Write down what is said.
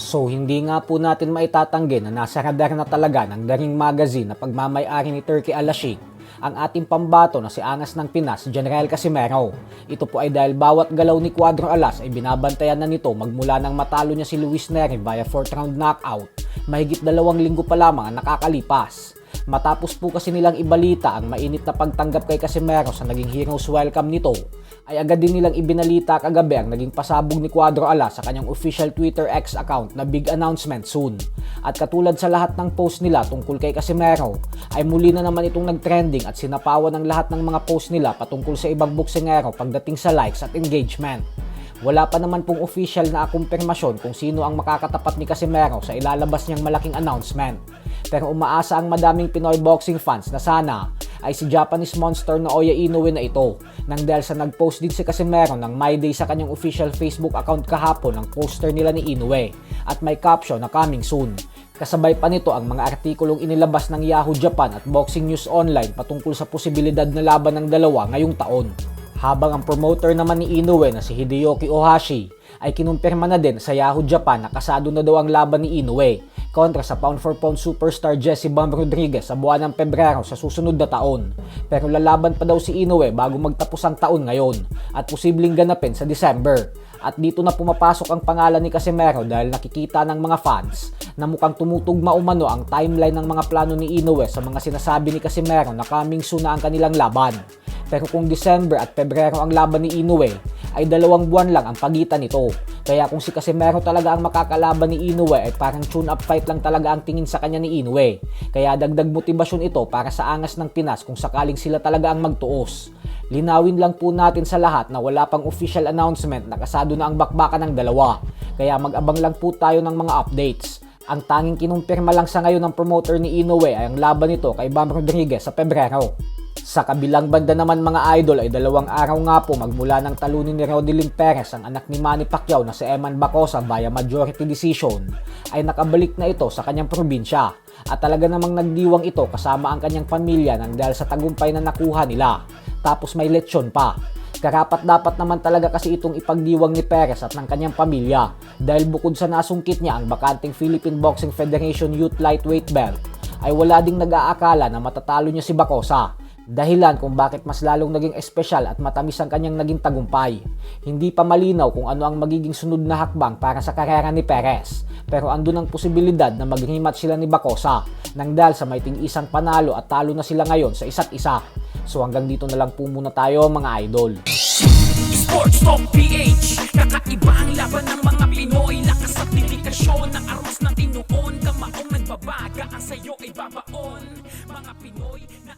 So hindi nga po natin maitatanggi na nasa radar na talaga ng The Ring Magazine na pagmamay-ari ni Turki Al-Ashik ang ating pambato na si Angas ng Pinas, General Casimero. Ito po ay dahil bawat galaw ni Cuadro Alas ay binabantayan na nito magmula nang matalo niya si Luis Neri via 4th round knockout. Mahigit 2 linggo pa lamang ang nakakalipas. Matapos po kasi nilang ibalita ang mainit na pagtanggap kay Casimero sa naging hero's welcome nito, ay agad din nilang ibinalita kagabi ang naging pasabog ni Cuadro Alas sa kanyang official Twitter X account na big announcement soon. At katulad sa lahat ng post nila tungkol kay Casimero, ay muli na naman itong nagtrending at sinapawan ng lahat ng mga post nila patungkol sa ibang boksingero pagdating sa likes at engagement. Wala pa naman pong official na kumpirmasyon kung sino ang makakatapat ni Casimero sa ilalabas niyang malaking announcement. Pero umaasa ang madaming Pinoy boxing fans na sana ay si Japanese monster na Oya Inoue na ito, nang dahil sa nag-post din si Casimero ng My Day sa kanyang official Facebook account kahapon ng poster nila ni Inoue at may caption na coming soon. Kasabay pa nito ang mga artikulong inilabas ng Yahoo Japan at Boxing News Online patungkol sa posibilidad na laban ng dalawa ngayong taon. Habang ang promoter naman ni Inoue na si Hideyoki Ohashi ay kinumpirma na din sa Yahoo Japan na kasado na daw ang laban ni Inoue kontra sa pound-for-pound superstar Jesse Bam Rodriguez sa buwan ng Pebrero sa susunod na taon. Pero lalaban pa daw si Inoue bago magtapos ang taon ngayon at posibleng ganapin sa December. At dito na pumapasok ang pangalan ni Casimero dahil nakikita ng mga fans na mukhang tumutugma umano ang timeline ng mga plano ni Inoue sa mga sinasabi ni Casimero na coming soon na ang kanilang laban. Pero kung December at Pebrero ang laban ni Inoue, ay 2 buwan lang ang pagitan nito. Kaya kung si Casimero talaga ang makakalaban ni Inoue ay parang tune-up fight lang talaga ang tingin sa kanya ni Inoue. Kaya dagdag motibasyon ito para sa Angas ng Pinas kung sakaling sila talaga ang magtuos. Linawin lang po natin sa lahat na wala pang official announcement na kasado na ang bakbakan ng dalawa. Kaya mag-abang lang po tayo ng mga updates. Ang tanging kinumpirma lang sa ngayon ng promoter ni Inoue ay ang laban nito kay Bam Rodriguez sa Pebrero. Sa kabilang banda naman mga idol ay 2 araw nga po magmula ng talunin ni Rodelyn Perez ang anak ni Manny Pacquiao na si Eman Bacosa via majority decision, ay nakabalik na ito sa kanyang probinsya at talaga namang nagdiwang ito kasama ang kanyang pamilya nang dahil sa tagumpay na nakuha nila. Tapos may lechon pa. Karapat dapat naman talaga kasi itong ipagdiwang ni Perez at ng kanyang pamilya dahil bukod sa nasungkit niya ang bakanting Philippine Boxing Federation Youth Lightweight Belt, ay wala ding nag-aakala na matatalo niya si Bacosa. Dahilan kung bakit mas lalong naging espesyal at matamis ang kanyang naging tagumpay. Hindi pa malinaw kung ano ang magiging sunod na hakbang para sa karera ni Perez. Pero andun ang posibilidad na mag-rematch sila ni Bacosa nang dahil sa may isang panalo at talo na sila ngayon sa isa't isa. So hanggang dito na lang po muna tayo mga idol. Sports Talk PH, kakaiba ang laban ng mga Pinoy. Lakas at dedikasyon ng aros ng tinuon. Kamaong nagbabaga ang sayo ay babaon. Mga Pinoy na